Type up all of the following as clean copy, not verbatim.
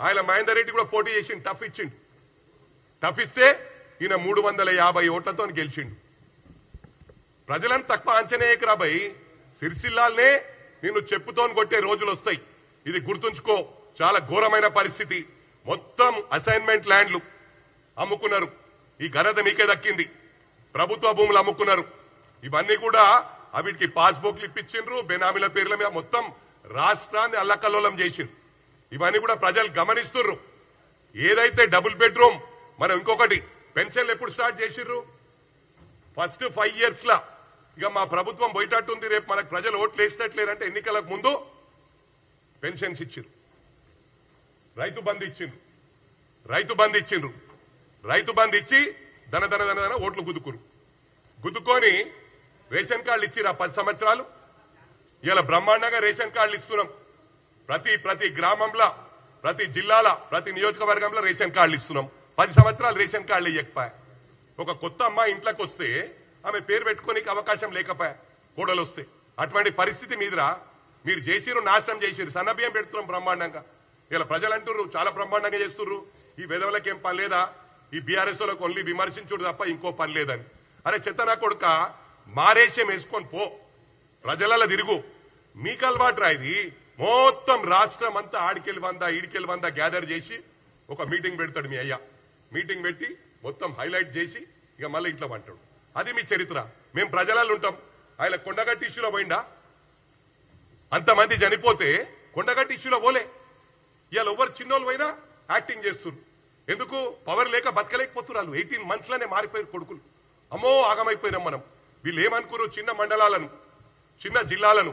ఆయన మహేందర్ రెడ్డి కూడా పోటీ చేసిండు, టఫ్ ఇచ్చిండు. టఫ్ ఇస్తే ఈయన 350 ఓట్లతో గెలిచిండు. ప్రజలను తక్కువ అంచనేయకురా భయ్, సిరిసిల్లాల్నే నిన్ను చెప్పుతో కొట్టే రోజులు వస్తాయి. ఇది గుర్తుంచుకో. చాలా ఘోరమైన పరిస్థితి. మొత్తం అసైన్మెంట్ ల్యాండ్లు అమ్ముకున్నారు. ఈ ఘనత మీకే దక్కింది. ప్రభుత్వ భూములు అమ్ముకున్నారు. ఇవన్నీ కూడా వీటికి పాస్బుక్లు ఇప్పించిండ్రు, బెనామీల పేర్ల మీద మొత్తం రాష్ట్రాన్ని అల్లకల్లోలం చేసిండ్రు. ఇవన్నీ కూడా ప్రజలు గమనిస్తున్నారు. ఏదైతే డబుల్ బెడ్రూమ్, మనం ఇంకొకటి పెన్షన్లు ఎప్పుడు స్టార్ట్ చేసిర్రు? ఫస్ట్ 5 years లా ఇక మా ప్రభుత్వం పోయేటట్టుంది, రేపు మనకు ప్రజలు ఓట్లు వేసేటట్లేరంటే ఎన్నికలకు ముందు పెన్షన్స్ ఇచ్చిండ్రు, రైతు బంధు ఇచ్చిండ్రు, రైతు బంధు ఇచ్చి ధన ధన ధన ధన ఓట్లు గుద్దుకొని రేషన్ కార్డులు ఇచ్చిరా 10 సంవత్సరాలు. ఇలా బ్రహ్మాండంగా రేషన్ కార్డులు ఇస్తున్నాం. ప్రతి గ్రామంలో, ప్రతి జిల్లాల, ప్రతి నియోజకవర్గంలో రేషన్ కార్డులు ఇస్తున్నాం. 10 సంవత్సరాలు రేషన్ కార్డులు ఇవ్వకపోయా. ఒక కొత్త అమ్మ ఇంట్లోకి వస్తే ఆమె పేరు పెట్టుకోనికి అవకాశం లేకపోయా, కోడలు వస్తే. అటువంటి పరిస్థితి మీదరా మీరు చేసిరు, నాశనం చేసిరు. సన్నబియ్యం పెడుతున్నాం బ్రహ్మాండంగా. ఇలా ప్రజలు అంటుర్రు చాలా బ్రహ్మాండంగా చేస్తుర్రు, ఈ వెధవలకి ఏం పని లేదా, ఈ బీఆర్ఎస్ వాళ్ళకి ఓన్లీ విమర్శించుడు తప్ప ఇంకో పని లేదని. అరే చెత్తనా కొడుక, మారేషం వేసుకొని పో, ప్రజలలో తిరుగు. మీకు అలవాటు రా ఇది. మొత్తం రాష్ట్రం అంతా ఆడికెళ్ళి వంద ఈడికెళ్ళి వంద గ్యాదర్ చేసి ఒక మీటింగ్ పెడతాడు మీ అయ్యా. మీటింగ్ పెట్టి మొత్తం హైలైట్ చేసి ఇక మళ్ళీ ఇంట్లో అంటాడు. అది మీ చరిత్ర. మేము ప్రజలలో ఉంటాం. ఆయన కొండగట్టి ఇష్యూలో పోయిండా? అంతమంది చనిపోతే కొండగట్టి ఇష్యూలో పోలే. ఇవాళ ఎవరు చిన్నోళ్ళు పోయినా యాక్టింగ్ చేస్తున్నారు. ఎందుకు? పవర్ లేక బతకలేకపోతున్నారు. 18 months లోనే మారిపోయారు కొడుకులు. అమ్మో ఆగమైపోయినాం మనం. వీళ్ళు ఏమనుకున్నారు? చిన్న మండలాలను, చిన్న జిల్లాలను,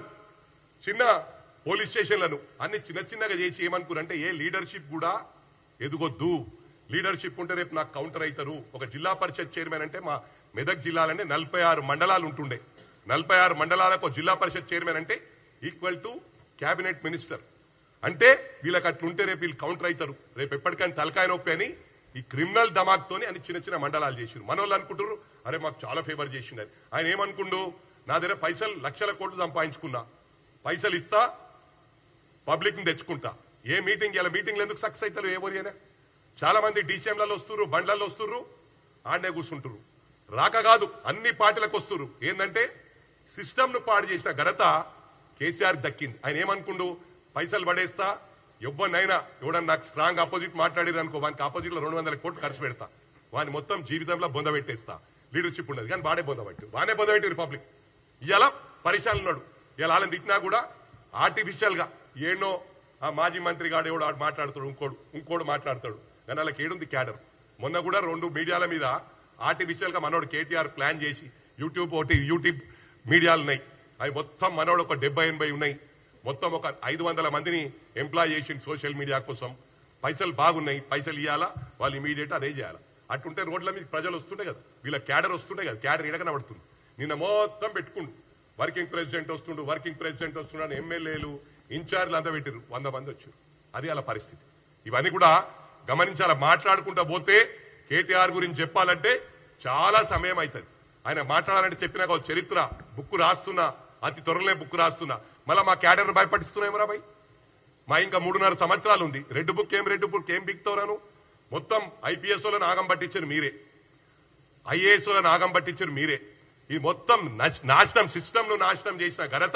చిన్న పోలీస్ స్టేషన్లను అన్ని చిన్నగా చేసి ఏమనుకున్నారు అంటే ఏ లీడర్షిప్ కూడా ఎదుగొద్దు. లీడర్షిప్ ఉంటే రేపు నాకు కౌంటర్ అవుతారు. ఒక జిల్లా పరిషత్ చైర్మన్ అంటే మా మెదక్ జిల్లాలంటే 46 మండలాలు ఉంటుండే. 46 మండలాలకు జిల్లా పరిషత్ చైర్మన్ అంటే ఈక్వల్ టు క్యాబినెట్ మినిస్టర్. అంటే వీళ్ళకి అట్లుంటే రేపు వీళ్ళు కౌంటర్ అవుతారు. రేపు ఎప్పటికైనా తలకాయ నొప్పి అని ఈ క్రిమినల్ దమాక్తోని అని చిన్న మండలాలు చేసిరు. మన వాళ్ళు అనుకుంటారు అరే మాకు చాలా ఫేవర్ చేసిండు. ఆయన ఏమనుకుండు? నా దగ్గర పైసలు లక్షల కోట్లు సంపాదించుకున్నా, పైసలు ఇస్తా, పబ్లిక్ ని తెచ్చుకుంటా. ఏ మీటింగ్ ఇలా మీటింగ్లు ఎందుకు సక్సెస్ అవుతారు? ఏ ఊరియనా? చాలా మంది డీసీఎంలలో వస్తుర్రు, బండ్లలో వస్తుర్రు, ఆడనే కూర్చుంటారు. రాక కాదు అన్ని పార్టీలకు వస్తుర్రు. ఏంటంటే సిస్టమ్ ను పాడు చేసిన ఘనత కేసీఆర్ దక్కింది. ఆయన ఏమనుకుండు? పైసలు పడేస్తా, ఎవరినైనా ఎవడన్నా నాకు స్ట్రాంగ్ ఆపోజిట్ మాట్లాడిరు అనుకో, వానికి ఆపోజిట్ లో 200 కోట్లు ఖర్చు పెడతా, వాని మొత్తం జీవితంలో బొంద పెట్టేస్తా. లీడర్షిప్ ఉండదు కానీ బానే బొందబెట్టి రిపబ్లిక్ ఇలా పరిశాలు ఉన్నాడు. ఇలా వాళ్ళని తిట్టినా కూడా ఆర్టిఫిషియల్ గా ఏనో ఆ మాజీ మంత్రి గాడు ఎవడు మాట్లాడతాడు, ఇంకోడు మాట్లాడతాడు. కానీ వాళ్ళకి ఏడుంది క్యాడర్. మొన్న కూడా 2 మీడియాల మీద ఆర్టిఫిషియల్ గా మనోడు కేటీఆర్ ప్లాన్ చేసి యూట్యూబ్ మీడియాలు ఉన్నాయి. అవి మొత్తం మనోడు ఒక 70-80 ఉన్నాయి. మొత్తం ఒక 500 మందిని ఎంప్లాయ్ చేసిండు సోషల్ మీడియా కోసం. పైసలు బాగున్నాయి, పైసలు ఇవ్వాలా, వాళ్ళు ఇమీడియట్ అదే చేయాలి. అటుంటే రోడ్ల మీద ప్రజలు వస్తుండే కదా, వీళ్ళ క్యాడర్ వస్తుండే కదా, క్యాడర్ ఇడకనబడుతుంది. నిన్న మొత్తం పెట్టుకుండు వర్కింగ్ ప్రెసిడెంట్ వస్తుండు, ఎమ్మెల్యేలు ఇన్ఛార్జ్లు అంతా పెట్టిరు, 100 మంది వచ్చారు. అది అలా పరిస్థితి. ఇవన్నీ కూడా గమనించాల. మాట్లాడుకుంటా పోతే కేటీఆర్ గురించి చెప్పాలంటే చాలా సమయం అవుతుంది. ఆయన మాట్లాడాలంటే చెప్పినాక చరిత్ర బుక్ రాస్తున్నా, అతి త్వరలో బుక్ రాస్తున్నా. మళ్ళీ మా క్యాడర్ భయపడిస్తున్నాయేమరా భయ్? మా ఇంకా 3.5 సంవత్సరాలు ఉంది. రెడ్ బుక్ ఏం బిక్తోరాను? మొత్తం ఐపీఎస్ వాళ్ళని ఆగం పట్టించారు మీరే, ఐఏఎస్ వాళ్ళని ఆగం పట్టించారు మీరే. ఈ మొత్తం నాశనం, సిస్టమ్ ను నాశనం చేసిన ఘనత